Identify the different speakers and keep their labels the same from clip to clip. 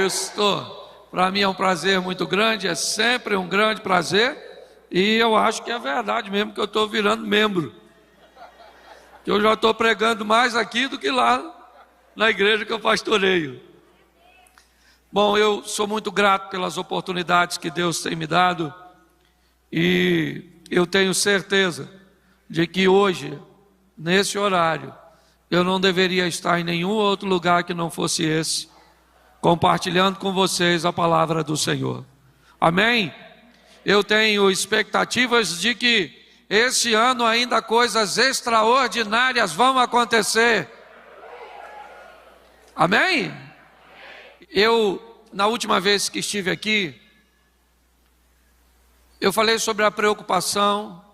Speaker 1: Pastor, para mim é um prazer muito grande, é sempre um grande prazer, e eu acho que é verdade mesmo que eu estou virando membro. Que eu já estou pregando mais aqui do que lá na igreja que eu pastoreio. Bom, eu sou muito grato pelas oportunidades que Deus tem me dado, e eu tenho certeza de que hoje, nesse horário, eu não deveria estar em nenhum outro lugar que não fosse esse, compartilhando com vocês a palavra do Senhor. Amém? Eu tenho expectativas de que esse ano ainda coisas extraordinárias vão acontecer. Amém? Na última vez que estive aqui, eu falei sobre a preocupação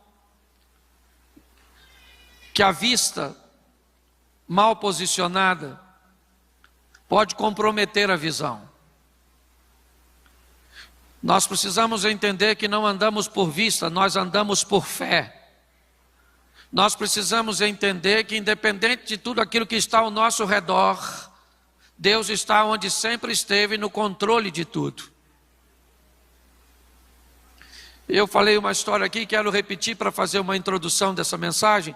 Speaker 1: que a vista mal posicionada pode comprometer a visão. Nós precisamos entender que não andamos por vista, nós andamos por fé. Nós precisamos entender que, independente de tudo aquilo que está ao nosso redor, Deus está onde sempre esteve, no controle de tudo. Eu falei uma história aqui, quero repetir para fazer uma introdução dessa mensagem.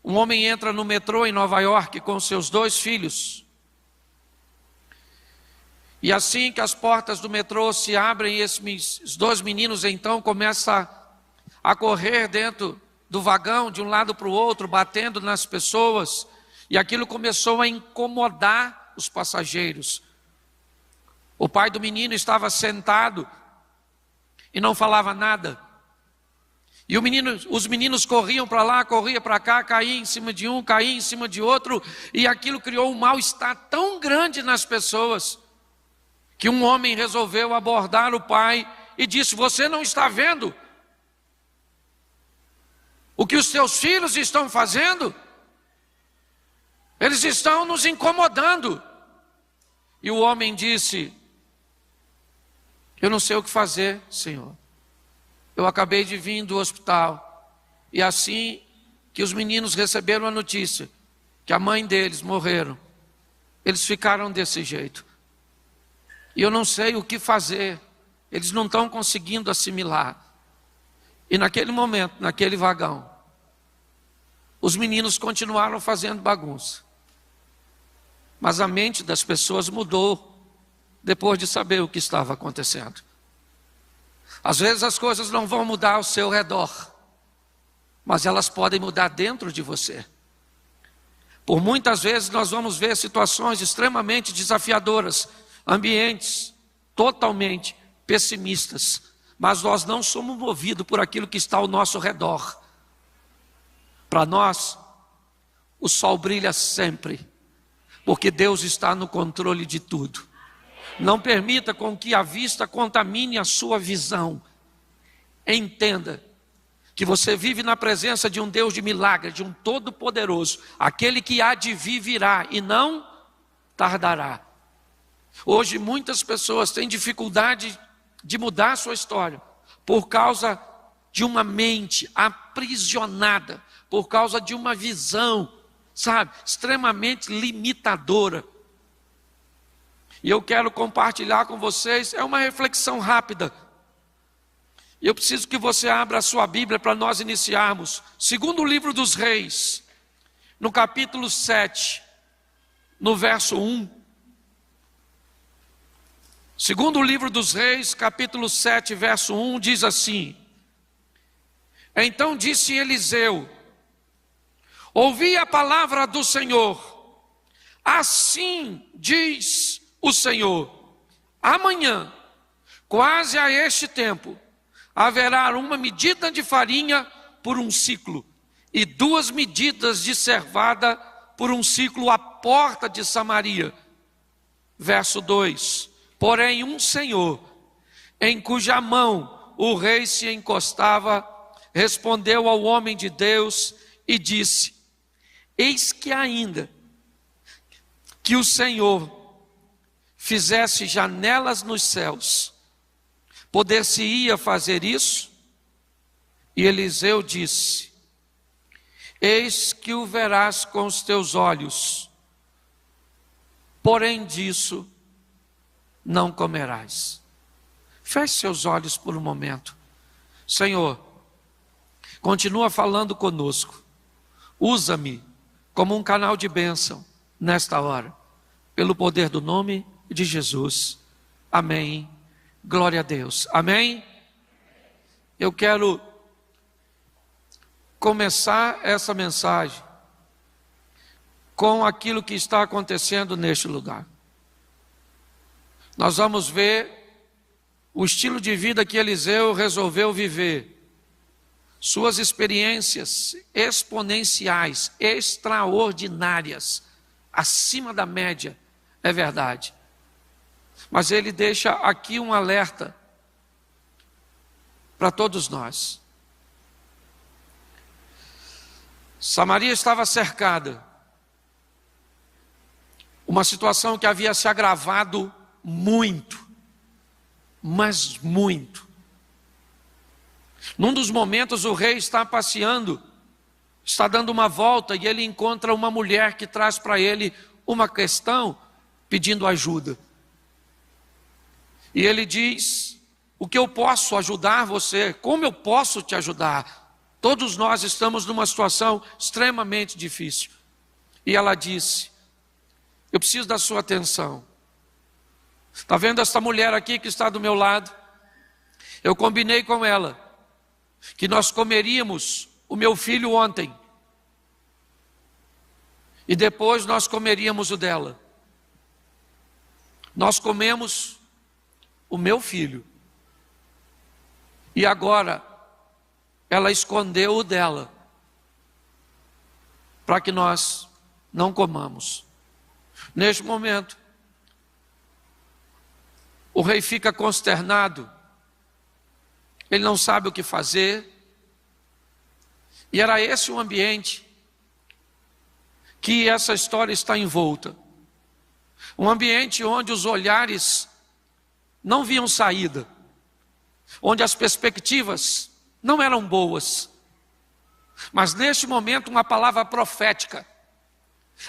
Speaker 1: Um homem entra no metrô em Nova York com seus 2 filhos. E assim que as portas do metrô se abrem, esses 2 meninos então começam a correr dentro do vagão, de um lado para o outro, batendo nas pessoas. E aquilo começou a incomodar os passageiros. O pai do menino estava sentado e não falava nada. E os meninos corriam para lá, corriam para cá, caíam em cima de um, caíam em cima de outro. E aquilo criou um mal-estar tão grande nas pessoas, que um homem resolveu abordar o pai e disse: você não está vendo o que os seus filhos estão fazendo? Eles estão nos incomodando. E o homem disse: eu não sei o que fazer, Senhor. Eu acabei de vir do hospital, e assim que os meninos receberam a notícia que a mãe deles morreram, eles ficaram desse jeito. E eu não sei o que fazer, eles não estão conseguindo assimilar. E naquele momento, naquele vagão, os meninos continuaram fazendo bagunça. Mas a mente das pessoas mudou depois de saber o que estava acontecendo. Às vezes as coisas não vão mudar ao seu redor, mas elas podem mudar dentro de você. Por muitas vezes nós vamos ver situações extremamente desafiadoras, ambientes totalmente pessimistas, mas nós não somos movidos por aquilo que está ao nosso redor. Para nós, o sol brilha sempre, porque Deus está no controle de tudo. Não permita com que a vista contamine a sua visão. Entenda que você vive na presença de um Deus de milagre, de um Todo-Poderoso. Aquele que há de vir virá e não tardará. Hoje muitas pessoas têm dificuldade de mudar a sua história por causa de uma mente aprisionada, por causa de uma visão, extremamente limitadora. E eu quero compartilhar com vocês, é uma reflexão rápida. E eu preciso que você abra a sua Bíblia para nós iniciarmos. Segundo livro dos Reis, no capítulo 7, no verso 1. Segundo livro dos Reis, capítulo 7, verso 1, diz assim: então disse Eliseu: ouvi a palavra do Senhor, assim diz o Senhor, amanhã, quase a este tempo, haverá uma medida de farinha por um ciclo, e 2 medidas de cevada por um ciclo à porta de Samaria. Verso 2: porém um Senhor, em cuja mão o rei se encostava, respondeu ao homem de Deus e disse: eis que ainda que o Senhor fizesse janelas nos céus, poder-se-ia fazer isso? E Eliseu disse: eis que o verás com os teus olhos, porém disso não comerás. Feche seus olhos por um momento. Senhor, continua falando conosco. Usa-me como um canal de bênção nesta hora, pelo poder do nome de Jesus. Amém. Glória a Deus. Amém. Eu quero começar essa mensagem com aquilo que está acontecendo neste lugar. Nós vamos ver o estilo de vida que Eliseu resolveu viver, suas experiências exponenciais, extraordinárias, acima da média, é verdade. Mas ele deixa aqui um alerta para todos nós. Samaria estava cercada, uma situação que havia se agravado muito, mas muito. Num dos momentos o rei está passeando, está dando uma volta e ele encontra uma mulher que traz para ele uma questão pedindo ajuda. E ele diz: o que eu posso ajudar você? Como eu posso te ajudar? Todos nós estamos numa situação extremamente difícil. E ela disse: eu preciso da sua atenção. Está vendo esta mulher aqui que está do meu lado? Eu combinei com ela que nós comeríamos o meu filho ontem. E depois nós comeríamos o dela. Nós comemos o meu filho. E agora ela escondeu o dela, para que nós não comamos. Neste momento, o rei fica consternado, ele não sabe o que fazer, e era esse o ambiente que essa história está envolta. Um ambiente onde os olhares não viam saída, onde as perspectivas não eram boas, mas neste momento uma palavra profética.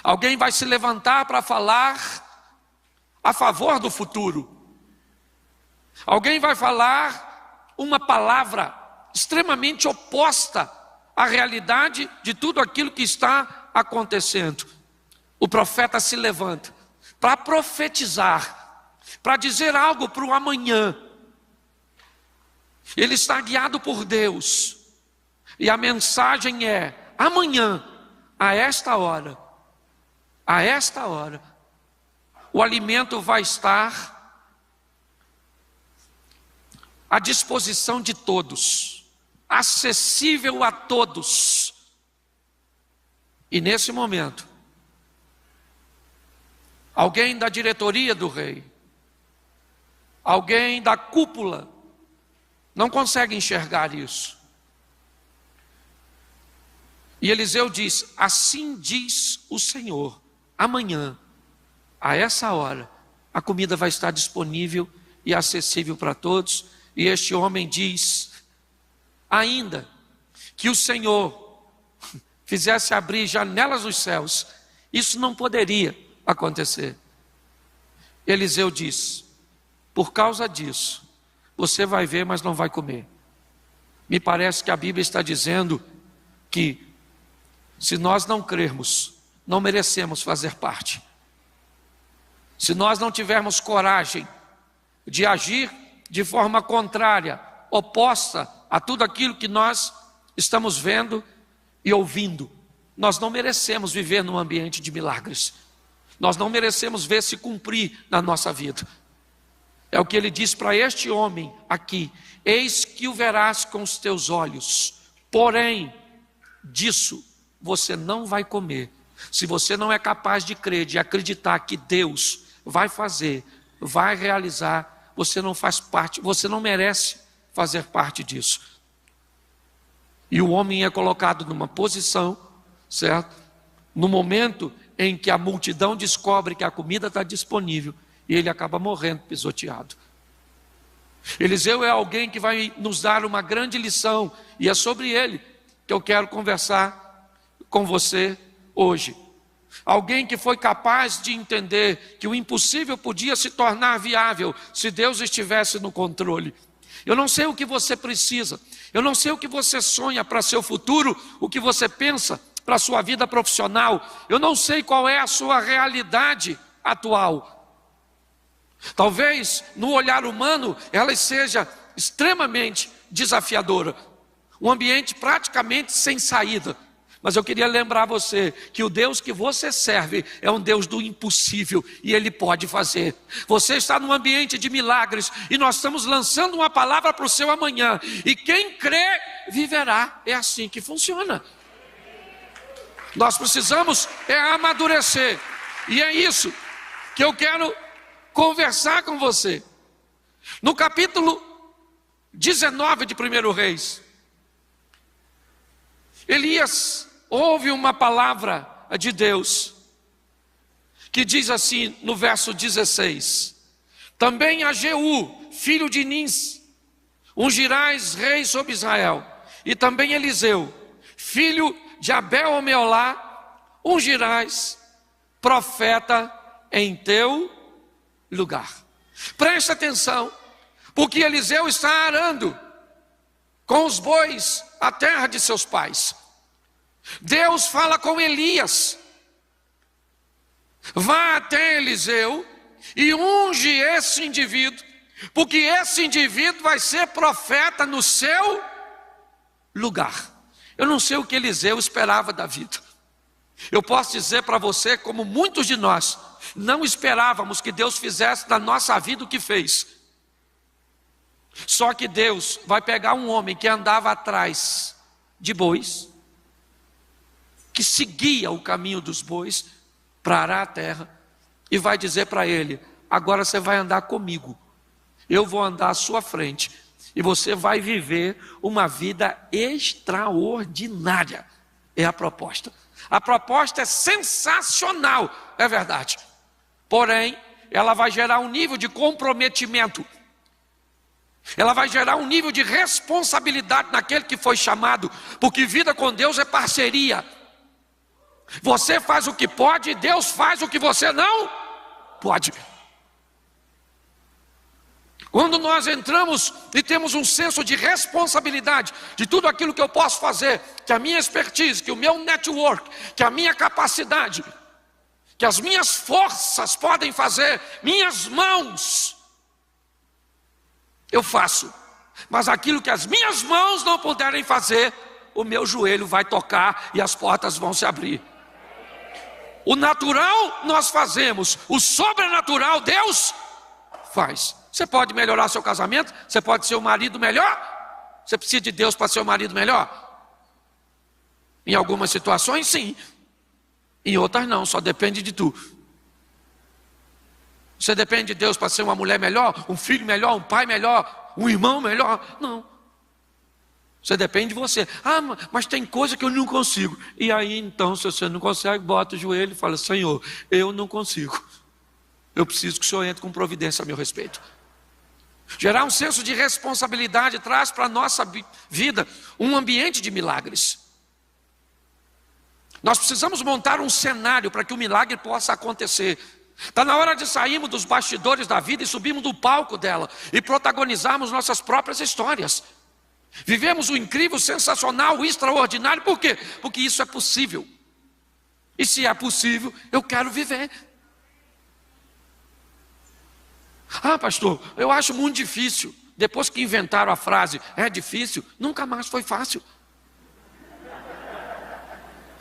Speaker 1: Alguém vai se levantar para falar a favor do futuro. Alguém vai falar uma palavra extremamente oposta à realidade de tudo aquilo que está acontecendo. O profeta se levanta para profetizar, para dizer algo para o amanhã. Ele está guiado por Deus. E a mensagem é: amanhã, a esta hora, o alimento vai estar à disposição de todos, acessível a todos. E nesse momento, alguém da diretoria do rei, alguém da cúpula, não consegue enxergar isso. E Eliseu diz: assim diz o Senhor, amanhã, a essa hora, a comida vai estar disponível e acessível para todos. E este homem diz: ainda que o Senhor fizesse abrir janelas dos céus, isso não poderia acontecer. Eliseu diz: por causa disso, você vai ver, mas não vai comer. Me parece que a Bíblia está dizendo que, se nós não crermos, não merecemos fazer parte. Se nós não tivermos coragem de agir de forma contrária, oposta a tudo aquilo que nós estamos vendo e ouvindo, nós não merecemos viver num ambiente de milagres. Nós não merecemos ver se cumprir na nossa vida. É o que ele diz para este homem aqui: eis que o verás com os teus olhos, porém disso você não vai comer. Se você não é capaz de crer, de acreditar que Deus vai fazer, vai realizar, você não faz parte, você não merece fazer parte disso. E o homem é colocado numa posição, certo? No momento em que a multidão descobre que a comida está disponível, e ele acaba morrendo pisoteado. Eliseu é alguém que vai nos dar uma grande lição, e é sobre ele que eu quero conversar com você hoje. Alguém que foi capaz de entender que o impossível podia se tornar viável se Deus estivesse no controle. Eu não sei o que você precisa, eu não sei o que você sonha para seu futuro, o que você pensa para a sua vida profissional, eu não sei qual é a sua realidade atual. Talvez no olhar humano ela seja extremamente desafiadora, um ambiente praticamente sem saída. Mas eu queria lembrar você que o Deus que você serve é um Deus do impossível e Ele pode fazer. Você está num ambiente de milagres e nós estamos lançando uma palavra para o seu amanhã. E quem crê, viverá. É assim que funciona. Nós precisamos amadurecer. E é isso que eu quero conversar com você. No capítulo 19 de 1 Reis, Elias ouve uma palavra de Deus, que diz assim no verso 16: também a Jeú, filho de Nins, ungirás rei sobre Israel, e também Eliseu, filho de Abel-Omeolá, ungirás profeta em teu lugar. Presta atenção, porque Eliseu está arando com os bois a terra de seus pais. Deus fala com Elias: vá até Eliseu e unge esse indivíduo, porque esse indivíduo vai ser profeta no seu lugar. Eu não sei o que Eliseu esperava da vida. Eu posso dizer para você, como muitos de nós não esperávamos que Deus fizesse na nossa vida o que fez. Só que Deus vai pegar um homem que andava atrás de bois, que seguia o caminho dos bois para arar a terra, e vai dizer para ele: agora você vai andar comigo, eu vou andar à sua frente, e você vai viver uma vida extraordinária. É a proposta. A proposta é sensacional, é verdade. Porém, ela vai gerar um nível de comprometimento. Ela vai gerar um nível de responsabilidade naquele que foi chamado, porque vida com Deus é parceria. Você faz o que pode, Deus faz o que você não pode. Quando nós entramos e temos um senso de responsabilidade de tudo aquilo que eu posso fazer, que a minha expertise, que o meu network, que a minha capacidade, que as minhas forças podem fazer, minhas mãos, eu faço. Mas aquilo que as minhas mãos não puderem fazer, o meu joelho vai tocar e as portas vão se abrir. O natural nós fazemos, o sobrenatural Deus faz. Você pode melhorar seu casamento, você pode ser um marido melhor. Você precisa de Deus para ser um marido melhor? Em algumas situações sim, em outras não, só depende de tu. Você depende de Deus para ser uma mulher melhor, um filho melhor, um pai melhor, um irmão melhor? Não. Você depende de você. Ah, mas tem coisa que eu não consigo. E aí então, se você não consegue, bota o joelho e fala: Senhor, eu não consigo. Eu preciso que o Senhor entre com providência a meu respeito. Gerar um senso de responsabilidade traz para a nossa vida um ambiente de milagres. Nós precisamos montar um cenário para que o milagre possa acontecer. Está na hora de sairmos dos bastidores da vida e subirmos do palco dela e protagonizarmos nossas próprias histórias. Vivemos o incrível, o sensacional, o extraordinário. Por quê? Porque isso é possível. E se é possível, eu quero viver. Ah, pastor, eu acho muito difícil. Depois que inventaram a frase, é difícil, nunca mais foi fácil.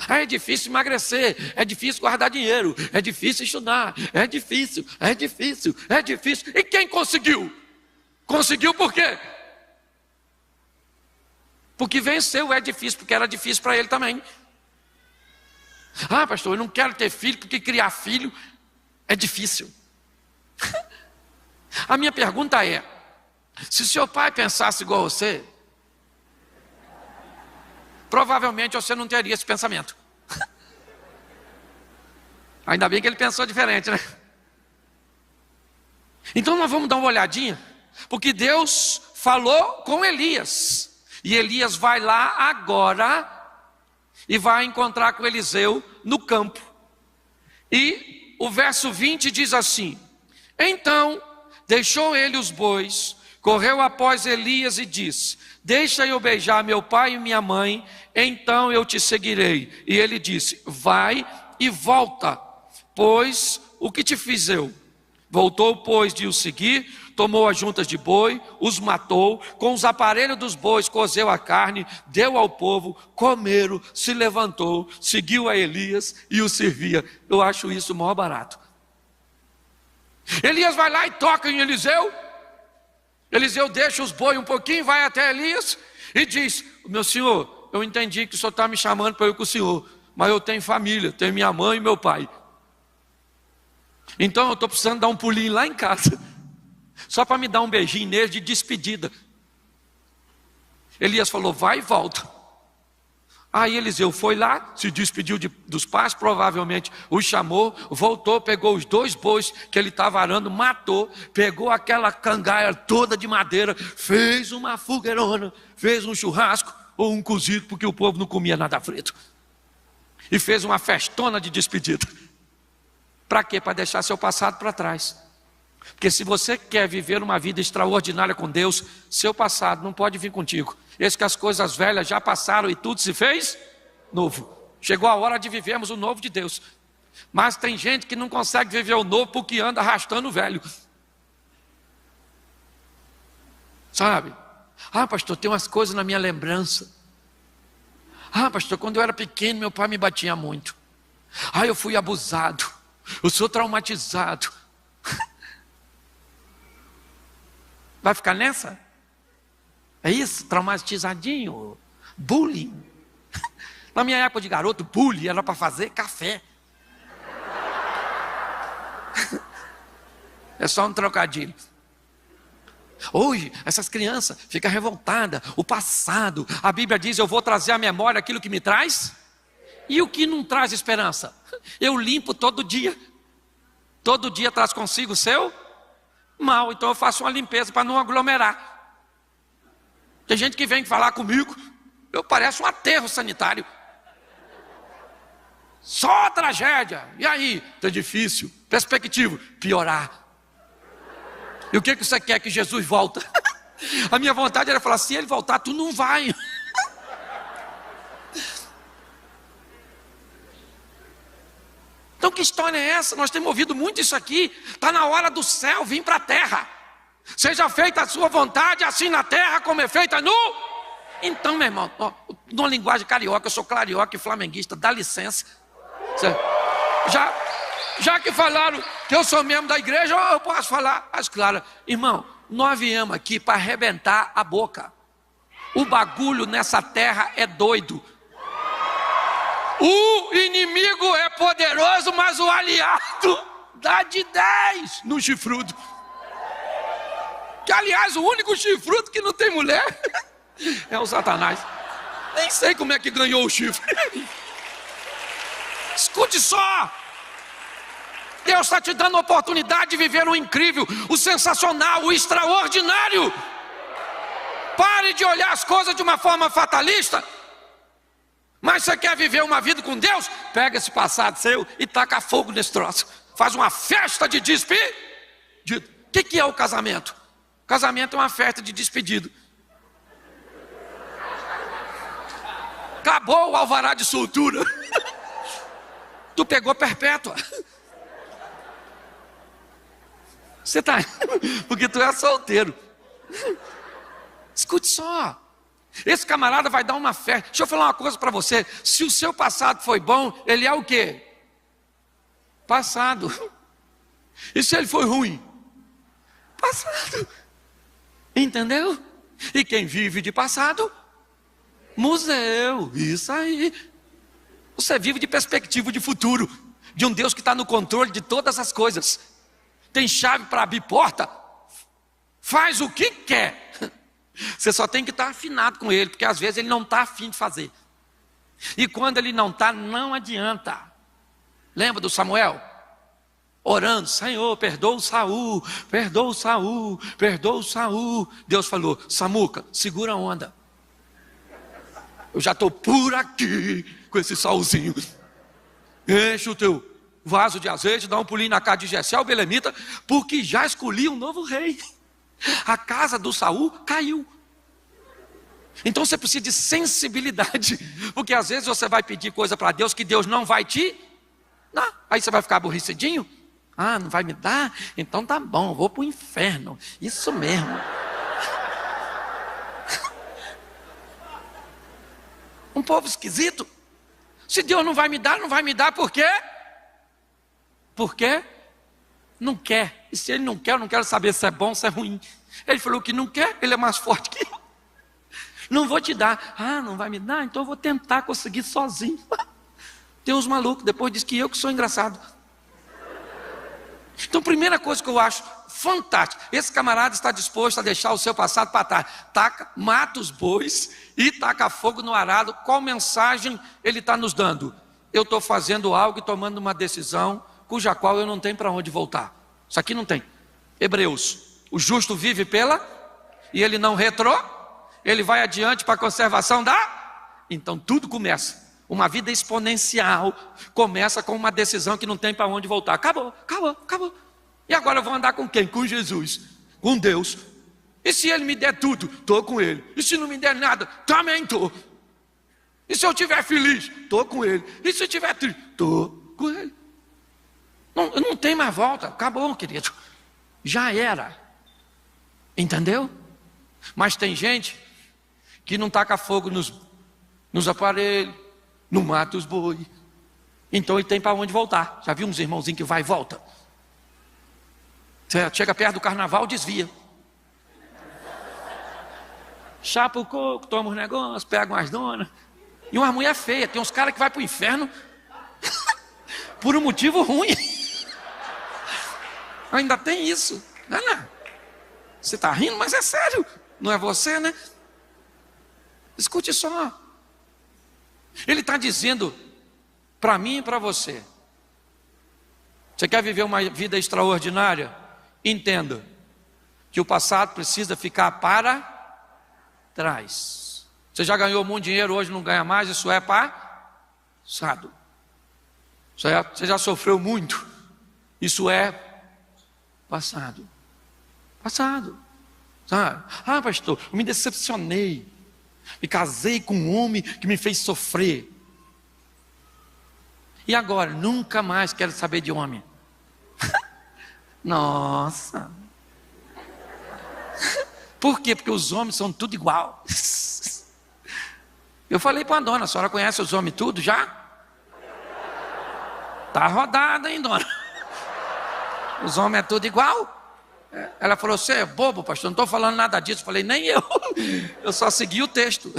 Speaker 1: É difícil emagrecer, é difícil guardar dinheiro, é difícil estudar, é difícil, é difícil, é difícil. E quem conseguiu? Conseguiu por quê? Porque venceu. É difícil, porque era difícil para ele também. Ah, pastor, eu não quero ter filho, porque criar filho é difícil. A minha pergunta é: se seu pai pensasse igual a você, provavelmente você não teria esse pensamento. Ainda bem que ele pensou diferente, né? Então nós vamos dar uma olhadinha, porque Deus falou com Elias, e Elias vai lá agora e vai encontrar com Eliseu no campo. E o verso 20 diz assim: então deixou ele os bois, correu após Elias e disse: deixa eu beijar meu pai e minha mãe, então eu te seguirei. E ele disse: vai e volta, pois o que te fiz eu? Voltou, pois, de o seguir, tomou as juntas de boi, os matou, com os aparelhos dos bois cozeu a carne, deu ao povo, comeram, se levantou, seguiu a Elias e o servia. Eu acho isso o maior barato. Elias vai lá e toca em Eliseu. Eliseu deixa os bois um pouquinho, vai até Elias e diz: meu senhor, eu entendi que o senhor está me chamando para eu ir com o senhor, mas eu tenho família, tenho minha mãe e meu pai. Então eu estou precisando dar um pulinho lá em casa, só para me dar um beijinho nele de despedida. Elias falou: vai e volta. Aí Eliseu foi lá, se despediu dos pais, provavelmente os chamou, voltou, pegou os 2 bois que ele estava arando, matou, pegou aquela cangaia toda de madeira, fez uma fogueirona, fez um churrasco ou um cozido, porque o povo não comia nada frito, e fez uma festona de despedida. Para quê? Para deixar seu passado para trás. Porque se você quer viver uma vida extraordinária com Deus, seu passado não pode vir contigo. Eis que as coisas velhas já passaram e tudo se fez novo. Chegou a hora de vivermos o novo de Deus. Mas tem gente que não consegue viver o novo porque anda arrastando o velho. Sabe? Ah, pastor, tem umas coisas na minha lembrança. Ah, pastor, quando eu era pequeno meu pai me batia muito. Ah, eu fui abusado. Eu sou traumatizado. Vai ficar nessa? É isso? Traumatizadinho? Bullying? Na minha época de garoto, bullying era para fazer café. É só um trocadilho. Hoje, essas crianças ficam revoltadas. O passado, a Bíblia diz: eu vou trazer à memória aquilo que me traz. E o que não traz esperança? Eu limpo todo dia. Todo dia traz consigo o seu mal. Então eu faço uma limpeza para não aglomerar. Tem gente que vem falar comigo, eu pareço um aterro sanitário. Só tragédia. E aí? Tá difícil. Perspectiva: piorar. E o que você quer? Que Jesus volta? A minha vontade era falar: se ele voltar, tu não vai. Então que história é essa? Nós temos ouvido muito isso aqui. Está na hora do céu vir para a terra. Seja feita a sua vontade, assim na terra como é feita no... Então, meu irmão, numa linguagem carioca, eu sou carioca e flamenguista, dá licença. Já que falaram que eu sou membro da igreja, eu posso falar as claras. Irmão, nós viemos aqui para arrebentar a boca. O bagulho nessa terra é doido. O inimigo é poderoso, mas o aliado dá de 10 no chifrudo. Que, aliás, o único chifrudo que não tem mulher é o Satanás. Nem sei como é que ganhou o chifre. Escute só. Deus está te dando a oportunidade de viver o incrível, o sensacional, o extraordinário. Pare de olhar as coisas de uma forma fatalista. Mas você quer viver uma vida com Deus? Pega esse passado seu e taca fogo nesse troço. Faz uma festa de despedida. O que é o casamento? Casamento é uma festa de despedida. Acabou o alvará de soltura. Tu pegou perpétua. Você está... Porque tu é solteiro. Escute só. Esse camarada vai dar uma festa. Deixa eu falar uma coisa para você. Se o seu passado foi bom, ele é o quê? Passado. E se ele foi ruim? Passado. Entendeu? E quem vive de passado? Museu. Isso aí. Você vive de perspectiva de futuro, de um Deus que está no controle de todas as coisas. Tem chave para abrir porta. Faz o que quer. Você só tem que estar afinado com ele, porque às vezes ele não está afim de fazer. E quando ele não está, não adianta. Lembra do Samuel? Orando: Senhor, perdoa o Saul, perdoa o Saul, perdoa o Saul. Deus falou: Samuca, segura a onda. Eu já estou por aqui com esse Saulzinho. Enche o teu vaso de azeite, dá um pulinho na casa de Jessé, o belemita, porque já escolhi um novo rei. A casa do Saul caiu. Então você precisa de sensibilidade, porque às vezes você vai pedir coisa para Deus que Deus não vai te dar. Aí você vai ficar aborrecidinho. Ah, não vai me dar? Então tá bom, vou para o inferno. Isso mesmo. Um povo esquisito. Se Deus não vai me dar por quê? Porque não quer. E se Ele não quer, eu não quero saber se é bom ou se é ruim. Ele falou que não quer, Ele é mais forte que eu. Não vou te dar. Ah, não vai me dar? Então eu vou tentar conseguir sozinho. Tem uns malucos, depois diz que eu que sou engraçado. Então, primeira coisa que eu acho fantástico, esse camarada está disposto a deixar o seu passado para trás. Mata os bois e taca fogo no arado. Qual mensagem ele está nos dando? Eu estou fazendo algo e tomando uma decisão cuja qual eu não tenho para onde voltar. Isso aqui não tem. Hebreus, o justo vive e ele não ele vai adiante para a conservação Então tudo começa. Uma vida exponencial começa com uma decisão que não tem para onde voltar. Acabou. E agora eu vou andar com quem? Com Jesus, com Deus. E se Ele me der tudo, estou com Ele. E se não me der nada, também estou. E se eu estiver feliz, estou com Ele. E se eu estiver triste, estou com Ele. Não tem mais volta. Acabou, querido. Já era. Entendeu? Mas tem gente que não taca fogo nos aparelhos, não mata os boi. Então ele tem para onde voltar. Já viu uns irmãozinhos que vai e volta? Você chega perto do carnaval, desvia. Chapa o coco, toma os negócios, pega umas donas. E uma mulher feia. Tem uns caras que vai para o inferno por um motivo ruim. Ainda tem isso. Não. Você está rindo, mas é sério. Não é você, né? Escute só. Ele está dizendo para mim e para você: você quer viver uma vida extraordinária? Entenda que o passado precisa ficar para trás. Você já ganhou muito dinheiro, hoje não ganha mais, isso é passado. Você já sofreu muito, isso é passado. Sabe? Ah, pastor, eu me decepcionei. Me casei com um homem que me fez sofrer. E agora? Nunca mais quero saber de homem. Nossa. Por quê? Porque os homens são tudo igual. Eu falei para a dona: a senhora conhece os homens tudo já? Tá rodada, hein, dona? Os homens é tudo igual? Ela falou: você é bobo, pastor, não estou falando nada disso. Eu falei: nem eu só segui o texto.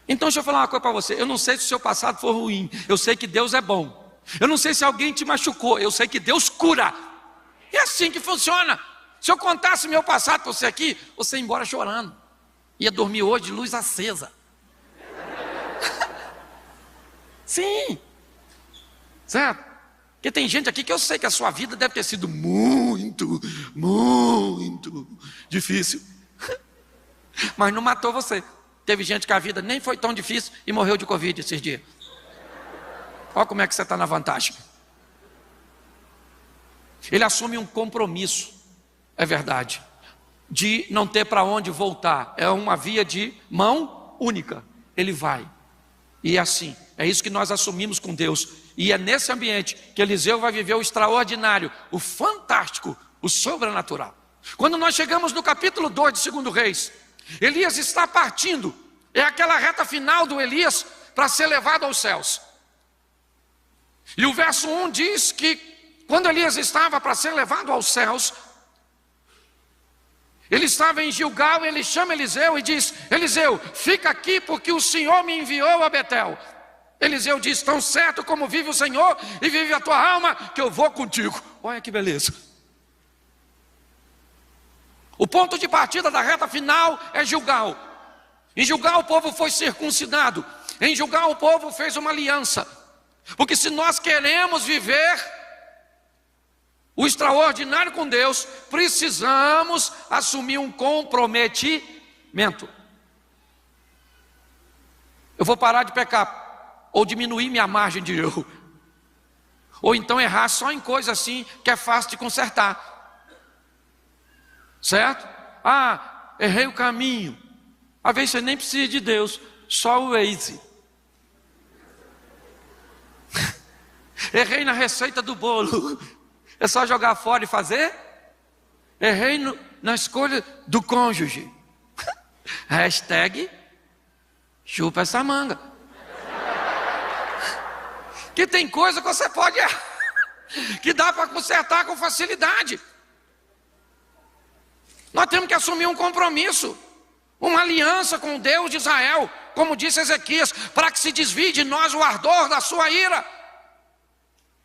Speaker 1: Então deixa eu falar uma coisa para você. Eu não sei se o seu passado foi ruim, eu sei que Deus é bom. Eu não sei se alguém te machucou, eu sei que Deus cura. É assim que funciona. Se eu contasse meu passado para você aqui, você ia embora chorando. Ia dormir hoje de luz acesa. Sim. Certo? Porque tem gente aqui que eu sei que a sua vida deve ter sido muito difícil. Mas não matou você. Teve gente que a vida nem foi tão difícil e morreu de Covid esses dias. Olha como é que você está na vantagem. Ele assume um compromisso, é verdade, de não ter para onde voltar. É uma via de mão única. Ele vai. E é assim, é isso que nós assumimos com Deus. E é nesse ambiente que Eliseu vai viver o extraordinário, o fantástico, o sobrenatural. Quando nós chegamos no capítulo 2 de 2 Reis, Elias está partindo. É aquela reta final do Elias para ser levado aos céus. E o verso 1 diz que quando Elias estava para ser levado aos céus, ele estava em Gilgal, ele chama Eliseu e diz: Eliseu, fica aqui porque o Senhor me enviou a Betel. Eliseu diz: tão certo como vive o Senhor e vive a tua alma, que eu vou contigo. Olha que beleza. O ponto de partida da reta final é Gilgal. Em Gilgal o povo foi circuncidado. Em Gilgal o povo fez uma aliança. Porque se nós queremos viver o extraordinário com Deus, precisamos assumir um comprometimento. Eu vou parar de pecar ou diminuir minha margem de erro. Ou então errar só em coisa assim que é fácil de consertar. Certo? Ah, errei o caminho. Às vezes você nem precisa de Deus, só o Waze. Errei na receita do bolo. É só jogar fora e fazer? Errei na escolha do cônjuge. Hashtag chupa essa manga. Que tem coisa que você pode errar, que dá para consertar com facilidade. Nós temos que assumir um compromisso, uma aliança com o Deus de Israel, como disse Ezequias, para que se desvie de nós o ardor da sua ira.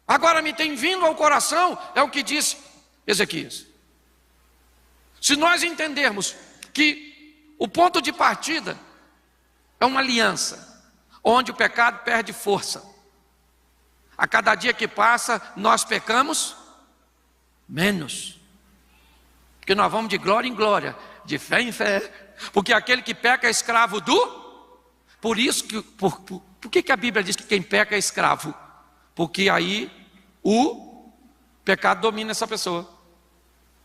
Speaker 1: Agora me tem vindo ao coração, é o que disse Ezequias. Se nós entendermos que o ponto de partida é uma aliança, onde o pecado perde força. A cada dia que passa, nós pecamos menos. Porque nós vamos de glória em glória, de fé em fé. Porque aquele que peca é escravo do... Por isso que... Por que a Bíblia diz que quem peca é escravo? Porque aí o pecado domina essa pessoa.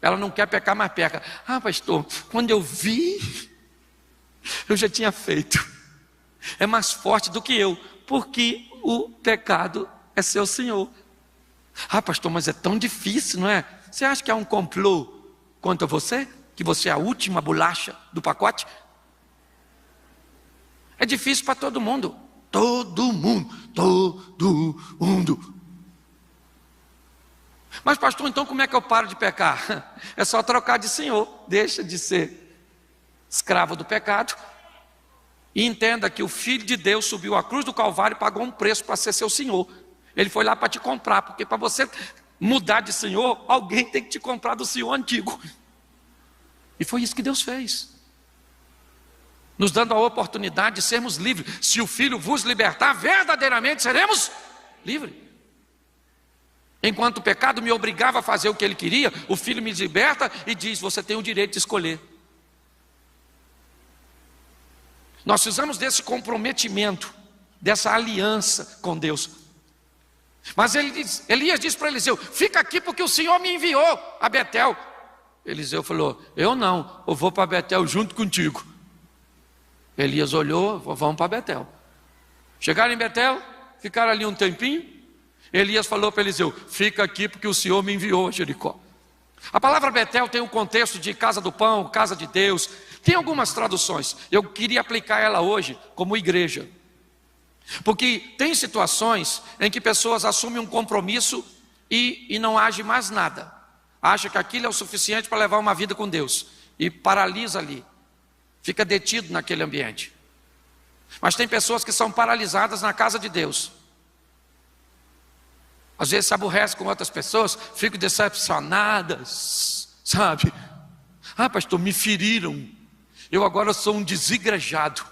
Speaker 1: Ela não quer pecar, mas peca. Ah, pastor, quando eu vi, eu já tinha feito. É mais forte do que eu, porque o pecado é seu senhor. Ah, pastor, mas é tão difícil, não é? Você acha que é um complô contra você? Que você é a última bolacha do pacote? É difícil para todo mundo. Todo mundo. Mas pastor, então como é que eu paro de pecar? É só trocar de senhor. Deixa de ser escravo do pecado. E entenda que o Filho de Deus subiu à cruz do Calvário e pagou um preço para ser seu senhor. Ele foi lá para te comprar, porque para você mudar de senhor, alguém tem que te comprar do senhor antigo. E foi isso que Deus fez, nos dando a oportunidade de sermos livres. Se o Filho vos libertar, verdadeiramente seremos livres. Enquanto o pecado me obrigava a fazer o que ele queria, o Filho me liberta e diz: você tem o direito de escolher. Nós precisamos desse comprometimento, dessa aliança com Deus. Mas Elias disse para Eliseu: fica aqui porque o Senhor me enviou a Betel. Eliseu falou: eu não, eu vou para Betel junto contigo. Elias olhou: vamos para Betel. Chegaram em Betel, ficaram ali um tempinho. Elias falou para Eliseu: fica aqui porque o Senhor me enviou a Jericó. A palavra Betel tem o contexto de casa do pão, casa de Deus. Tem algumas traduções, eu queria aplicar ela hoje como igreja. Porque tem situações em que pessoas assumem um compromisso e não agem mais nada. Acha que aquilo é o suficiente para levar uma vida com Deus. E paralisa ali. Fica detido naquele ambiente. Mas tem pessoas que são paralisadas na casa de Deus. Às vezes se aborrece com outras pessoas, ficam decepcionadas, sabe? Ah, pastor, me feriram. Eu agora sou um desigrejado.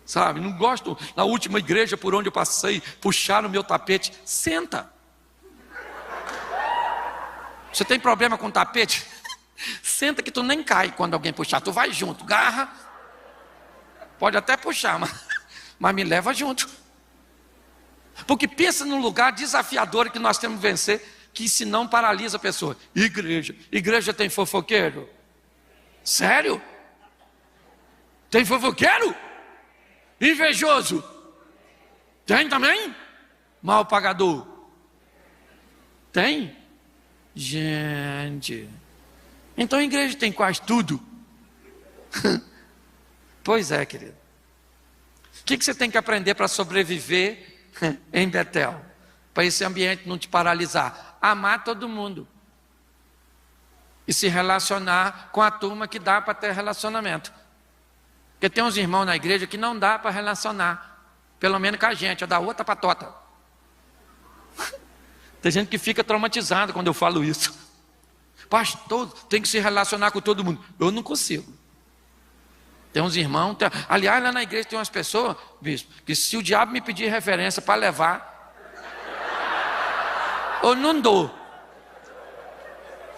Speaker 1: Sabe, não gosto. Na última igreja por onde eu passei, puxaram o meu tapete. Senta. Você tem problema com tapete? Senta que tu nem cai quando alguém puxar. Tu vai junto, garra. Pode até puxar, mas me leva junto. Porque pensa num lugar desafiador que nós temos que vencer, que senão paralisa a pessoa. Igreja tem fofoqueiro? Sério? Tem fofoqueiro? Invejoso? Tem também? Mal pagador? Tem? Gente, então a igreja tem quase tudo. Pois é, querido. O que você tem que aprender para sobreviver em Betel? Para esse ambiente não te paralisar. Amar todo mundo. E se relacionar com a turma que dá para ter relacionamento. Porque tem uns irmãos na igreja que não dá para relacionar. Pelo menos com a gente, é da outra patota. Tem gente que fica traumatizada quando eu falo isso. Pastor, tem que se relacionar com todo mundo. Eu não consigo. Tem uns irmãos, aliás, lá na igreja tem umas pessoas, bispo, que se o diabo me pedir referência para levar, eu não dou.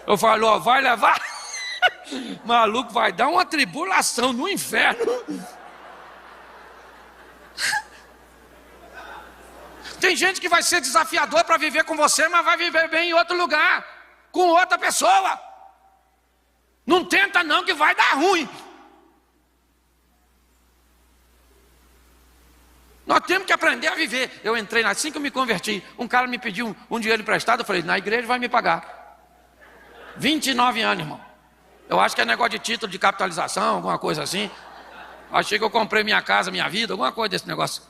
Speaker 1: Eu falo: ó, vai levar? Maluco, vai dar uma tribulação no inferno. Tem gente que vai ser desafiador para viver com você, mas vai viver bem em outro lugar, com outra pessoa. Não tenta não, que vai dar ruim. Nós temos que aprender a viver. Eu entrei, assim que eu me converti, um cara me pediu um dinheiro emprestado, eu falei, na igreja vai me pagar. 29 anos, irmão. Eu acho que é negócio de título de capitalização, alguma coisa assim. Achei que eu comprei minha casa, minha vida, alguma coisa desse negócio.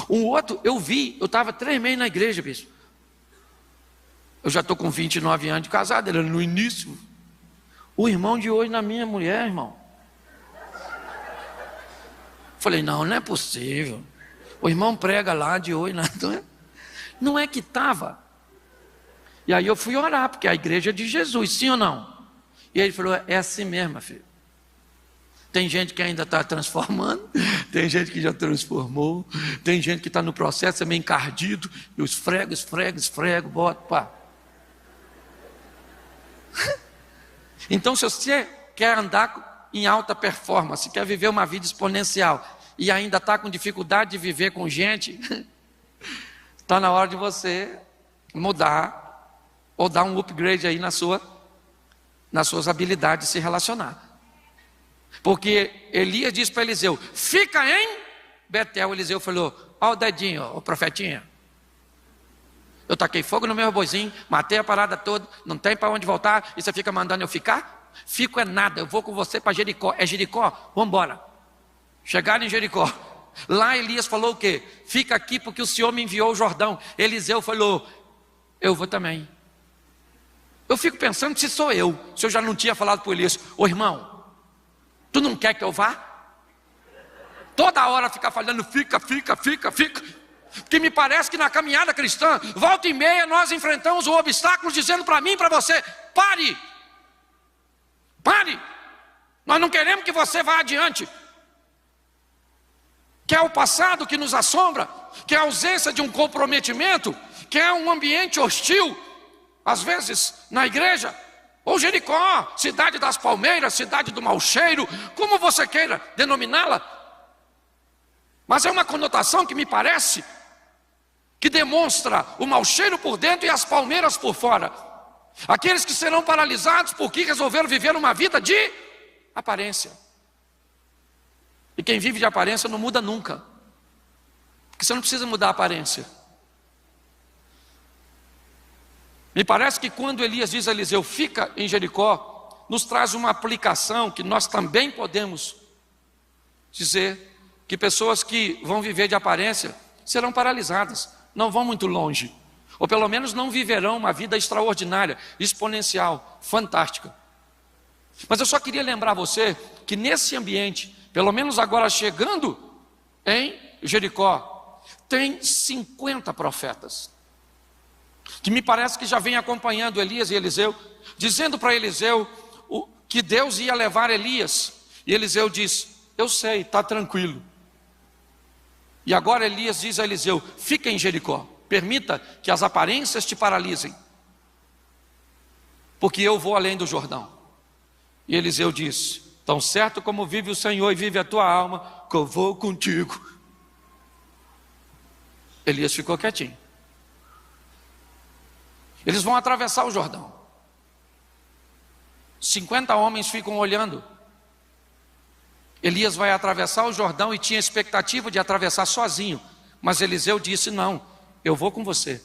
Speaker 1: Um outro, eu estava 3 meses na igreja, bicho. Eu já estou com 29 anos de casado, ele era no início. O irmão de hoje na minha mulher, irmão. Falei, não é possível. O irmão prega lá de hoje, não é que estava. E aí eu fui orar, porque a igreja é de Jesus, sim ou não? E ele falou, é assim mesmo, filho. Tem gente que ainda está transformando, tem gente que já transformou, tem gente que está no processo, é meio encardido, e os esfrego, bota, pá. Então, se você quer andar em alta performance, quer viver uma vida exponencial, e ainda está com dificuldade de viver com gente, está na hora de você mudar, ou dar um upgrade aí nas suas habilidades de se relacionar. Porque Elias disse para Eliseu, fica em Betel. Eliseu falou, ó o dedinho, ó, o profetinha. Eu taquei fogo no meu boizinho, matei a parada toda, não tem para onde voltar, e você fica mandando eu ficar? Fico é nada, eu vou com você para Jericó. É Jericó? Vamos embora. Chegaram em Jericó. Lá Elias falou o quê? Fica aqui porque o Senhor me enviou o Jordão. Eliseu falou, eu vou também. Eu fico pensando se sou eu, se eu já não tinha falado para Elias, ô irmão, tu não quer que eu vá? Toda hora ficar falando, fica. Porque me parece que na caminhada cristã, volta e meia, nós enfrentamos o obstáculo dizendo para mim e para você, pare. Nós não queremos que você vá adiante. Que é o passado que nos assombra, que é a ausência de um comprometimento, que é um ambiente hostil, às vezes na igreja. Ou Jericó, cidade das palmeiras, cidade do mau cheiro, como você queira denominá-la. Mas é uma conotação que me parece que demonstra o mau cheiro por dentro e as palmeiras por fora. Aqueles que serão paralisados porque resolveram viver uma vida de aparência. E quem vive de aparência não muda nunca. Porque você não precisa mudar a aparência. Me parece que quando Elias diz a Eliseu, fica em Jericó, nos traz uma aplicação que nós também podemos dizer que pessoas que vão viver de aparência serão paralisadas, não vão muito longe, ou pelo menos não viverão uma vida extraordinária, exponencial, fantástica. Mas eu só queria lembrar você que nesse ambiente, pelo menos agora chegando em Jericó, tem 50 profetas. Que me parece que já vem acompanhando Elias e Eliseu, dizendo para Eliseu que Deus ia levar Elias. E Eliseu diz, eu sei, está tranquilo. E agora Elias diz a Eliseu, fica em Jericó, permita que as aparências te paralisem, porque eu vou além do Jordão. E Eliseu diz, tão certo como vive o Senhor e vive a tua alma, que eu vou contigo. Elias ficou quietinho. Eles vão atravessar o Jordão. 50 homens ficam olhando. Elias vai atravessar o Jordão e tinha expectativa de atravessar sozinho. Mas Eliseu disse, não, eu vou com você.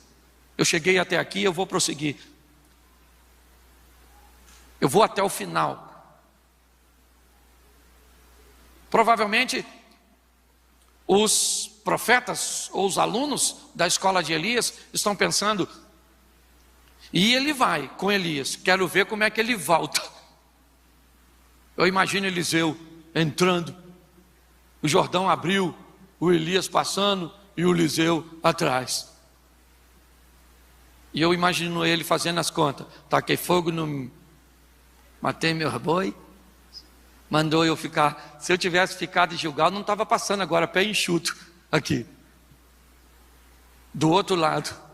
Speaker 1: Eu cheguei até aqui, eu vou prosseguir. Eu vou até o final. Provavelmente, os profetas ou os alunos da escola de Elias estão pensando, e ele vai com Elias, quero ver como é que ele volta. Eu imagino Eliseu entrando, o Jordão abriu, o Elias passando e o Eliseu atrás. E eu imagino ele fazendo as contas, taquei fogo no... matei meu boi, mandou eu ficar, se eu tivesse ficado em Gilgal, não estava passando agora, pé enxuto, aqui, do outro lado.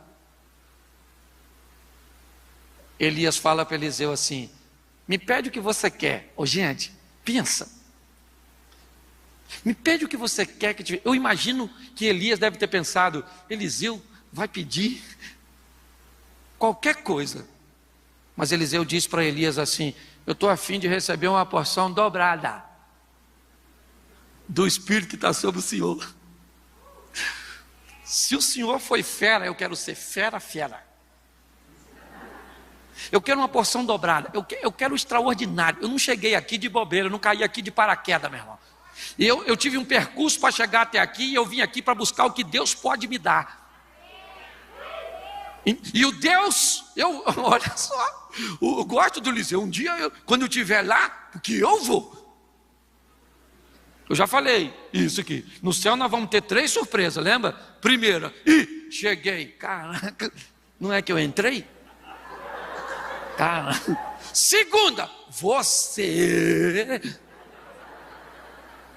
Speaker 1: Elias fala para Eliseu assim, me pede o que você quer. Ô gente, pensa, Me pede o que você quer que te... Eu imagino que Elias deve ter pensado, Eliseu vai pedir qualquer coisa. Mas Eliseu disse para Elias assim: eu estou a fim de receber uma porção dobrada do Espírito que está sobre o Senhor. Se o Senhor foi fera, eu quero ser fera. Eu quero uma porção dobrada, eu quero o extraordinário. Eu não cheguei aqui de bobeira, eu não caí aqui de paraquedas, meu irmão. Eu tive um percurso para chegar até aqui, e eu vim aqui para buscar o que Deus pode me dar. E o Deus, olha só, eu gosto do Eliseu. Um dia, quando eu estiver lá, porque eu vou. Eu já falei isso aqui. No céu nós vamos ter 3 surpresas, lembra? Primeira, cheguei. Caraca, não é que eu entrei? Caraca. Segunda, você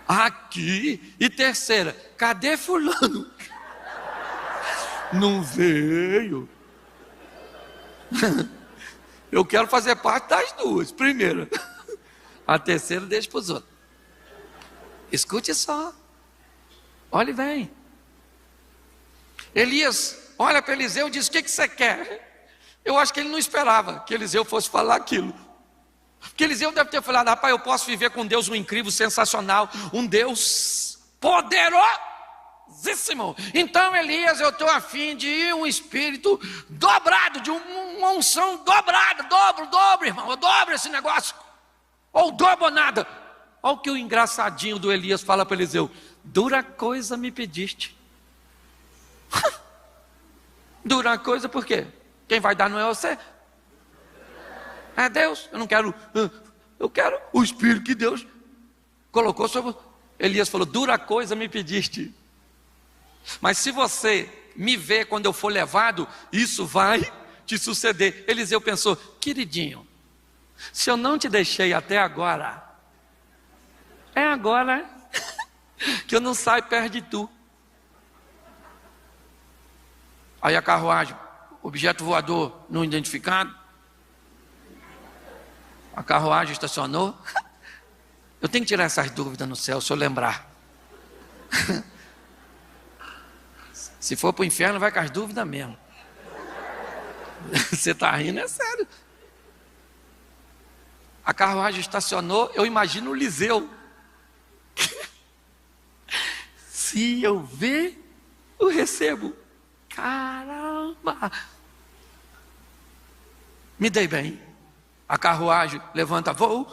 Speaker 1: aqui. E terceira, cadê fulano? Não veio. Eu quero fazer parte das duas. Primeira, a terceira deixa para os outros. Escute só. Olhe bem. Elias olha para Eliseu e diz: o que você quer? Eu acho que ele não esperava que Eliseu fosse falar aquilo. Porque Eliseu deve ter falado: rapaz, eu posso viver com Deus, um incrível, sensacional, um Deus poderosíssimo. Então, Elias, eu estou a fim de um espírito dobrado, de uma unção dobrada. Dobro, irmão, eu dobro esse negócio. Ou dobro ou nada. Olha o que o engraçadinho do Elias fala para Eliseu: dura coisa me pediste. Dura coisa por quê? Quem vai dar não é você, é Deus. Eu quero o Espírito que Deus colocou sobre. Elias falou: dura coisa me pediste, mas se você me ver quando eu for levado, isso vai te suceder. Eliseu pensou: queridinho, se eu não te deixei até agora, é agora que eu não saio perto de tu. Aí a carruagem, objeto voador não identificado, a carruagem estacionou. Eu tenho que tirar essas dúvidas no céu, se eu lembrar. Se for para o inferno, vai com as dúvidas mesmo. Você está rindo, é sério. A carruagem estacionou, eu imagino o Eliseu. Se eu ver, eu recebo. Caramba! Me dei bem. A carruagem levanta voo.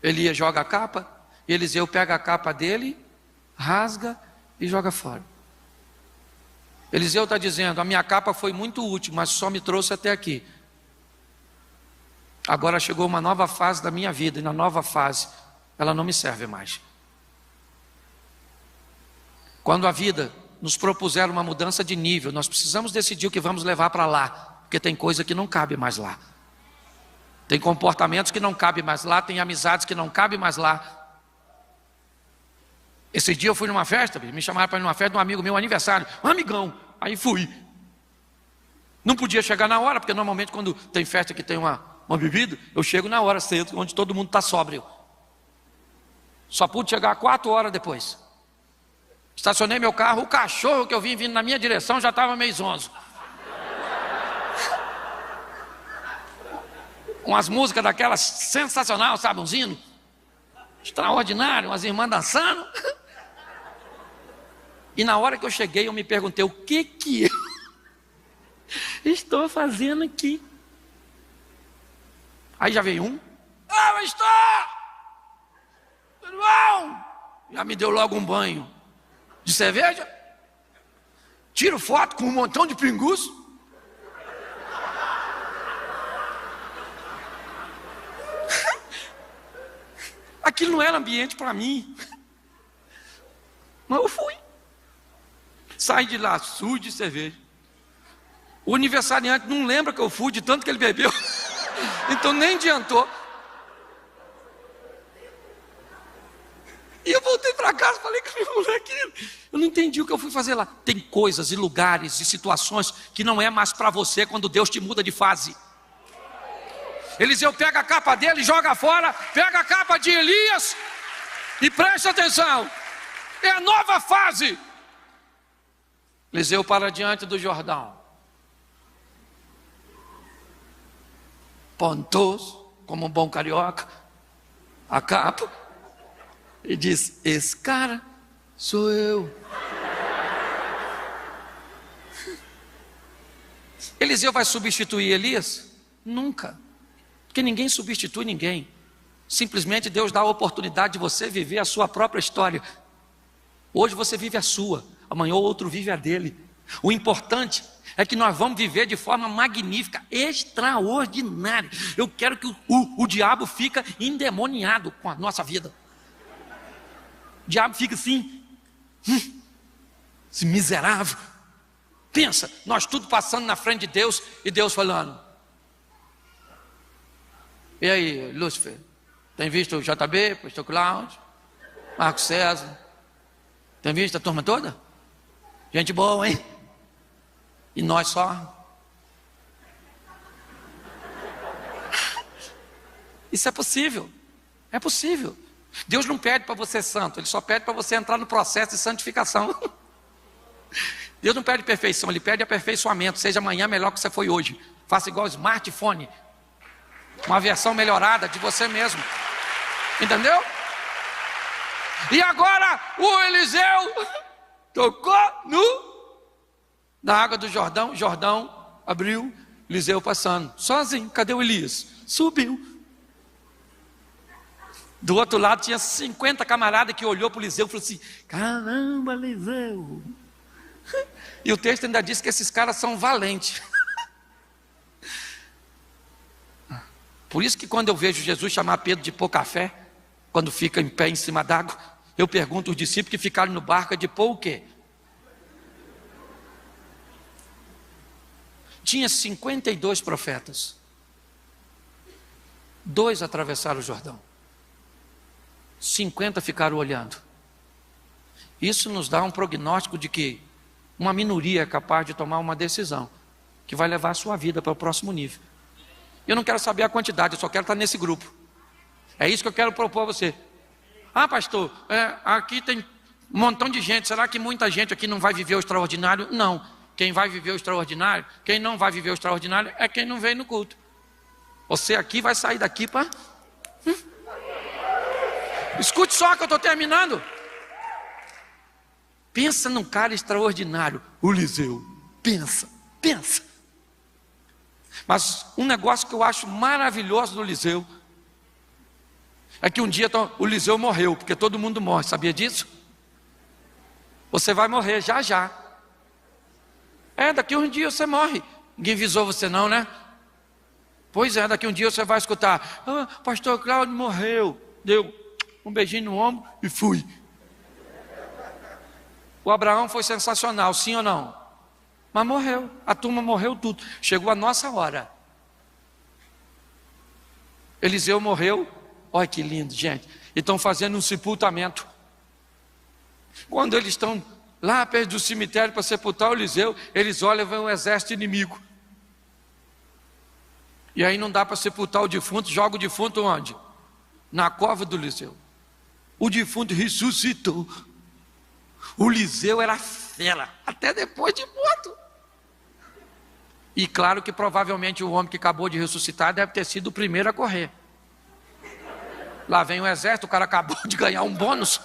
Speaker 1: Elias joga a capa. Eliseu pega a capa dele, rasga e joga fora. Eliseu está dizendo: a minha capa foi muito útil, mas só me trouxe até aqui. Agora chegou uma nova fase da minha vida, e na nova fase ela não me serve mais. Quando a vida nos propuser uma mudança de nível, nós precisamos decidir o que vamos levar para lá, porque tem coisa que não cabe mais lá, tem comportamentos que não cabem mais lá, tem amizades que não cabem mais lá. Esse dia eu fui numa festa, me chamaram para ir numa festa de um amigo meu, aniversário, um amigão, aí fui. Não podia chegar na hora, porque normalmente quando tem festa que tem uma bebida, eu chego na hora cedo, onde todo mundo está sóbrio. Só pude chegar 4 horas depois. Estacionei meu carro, o cachorro que eu vim vindo na minha direção já estava meio zonzo. Umas músicas daquelas sensacional, sabe, uns hinos extraordinários, umas irmãs dançando. E na hora que eu cheguei, eu me perguntei: o que eu estou fazendo aqui? Aí já veio um: eu estou! Irmão! Já me deu logo um banho de cerveja, tiro foto com um montão de pinguço. Aquilo não era ambiente para mim, mas eu fui. Saí de lá sujo de cerveja. O aniversariante não lembra que eu fui, de tanto que ele bebeu. Então nem adiantou. E eu voltei para casa e falei com o meu moleque: eu não entendi o que eu fui fazer lá. Tem coisas e lugares e situações que não é mais para você quando Deus te muda de fase. Eliseu pega a capa dele, joga fora, pega a capa de Elias E preste atenção, é a nova fase. Eliseu para diante do Jordão, pontoso, como um bom carioca, a capa, e diz: esse cara sou eu. Eliseu vai substituir Elias? Nunca, porque ninguém substitui ninguém. Simplesmente Deus dá a oportunidade de você viver a sua própria história. Hoje você vive a sua, amanhã o outro vive a dele. O importante é que nós vamos viver de forma magnífica, extraordinária. Eu quero que o diabo fique endemoniado com a nossa vida. O diabo fica assim, esse miserável. Pensa, nós tudo passando na frente de Deus e Deus falando: e aí, Lúcifer, tem visto o JB, pastor Cláudio, Marcos César? Tem visto a turma toda? Gente boa, hein? E nós só. Isso é possível. É possível. Deus não pede para você ser santo, Ele só pede para você entrar no processo de santificação. Deus não pede perfeição, Ele pede aperfeiçoamento. Seja amanhã melhor que você foi hoje. Faça igual o smartphone, uma versão melhorada de você mesmo. Entendeu? E agora o Eliseu tocou na água do Jordão. Jordão abriu, Eliseu passando sozinho. Cadê o Elias? Subiu. Do outro lado tinha 50 camaradas que olhou para o Eliseu e falou assim: caramba, Eliseu. E o texto ainda diz que esses caras são valentes. Por isso que quando eu vejo Jesus chamar Pedro de pôr café, quando fica em pé em cima d'água, eu pergunto aos discípulos que ficaram no barco: é de pôr o quê? Tinha 52 profetas. 2 atravessaram o Jordão. 50 ficaram olhando. Isso nos dá um prognóstico de que uma minoria é capaz de tomar uma decisão que vai levar a sua vida para o próximo nível. Eu não quero saber a quantidade, eu só quero estar nesse grupo. É isso que eu quero propor a você. Ah, pastor, aqui tem um montão de gente. Será que muita gente aqui não vai viver o extraordinário? Não. Quem vai viver o extraordinário, quem não vai viver o extraordinário é quem não veio no culto. Você aqui vai sair daqui para... Escute só que eu estou terminando. Pensa num cara extraordinário, o Eliseu. Pensa. Mas um negócio que eu acho maravilhoso do Eliseu é que um dia o Eliseu morreu, porque todo mundo morre, sabia disso? Você vai morrer já. Daqui um dia você morre. Ninguém avisou você não, né? Pois é, daqui um dia você vai escutar: pastor Cláudio morreu. Deu um beijinho no ombro e fui. O Abraão foi sensacional, sim ou não? Mas morreu, a turma morreu tudo. Chegou a nossa hora. Eliseu morreu. Olha que lindo, gente. E estão fazendo um sepultamento. Quando eles estão lá perto do cemitério para sepultar o Eliseu, eles olham e vem um exército inimigo. E aí não dá para sepultar o defunto. Joga o defunto onde? Na cova do Eliseu. O defunto ressuscitou. O Eliseu era fera, até depois de morto. E claro que provavelmente o homem que acabou de ressuscitar deve ter sido o primeiro a correr. Lá vem o exército, o cara acabou de ganhar um bônus.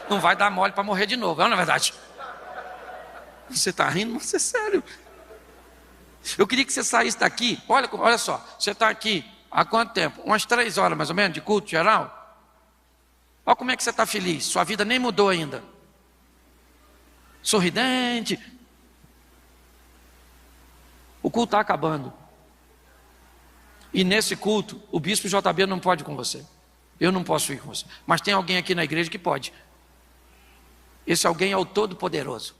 Speaker 1: Não vai dar mole para morrer de novo, não é verdade? Você está rindo, mas é sério. Eu queria que você saísse daqui. Olha só, você está aqui há quanto tempo? Umas 3 horas mais ou menos de culto geral. Olha como é que você está feliz. Sua vida nem mudou ainda. Sorridente. O culto está acabando. E nesse culto, o bispo JB não pode ir com você. Eu não posso ir com você. Mas tem alguém aqui na igreja que pode. Esse alguém é o Todo-Poderoso.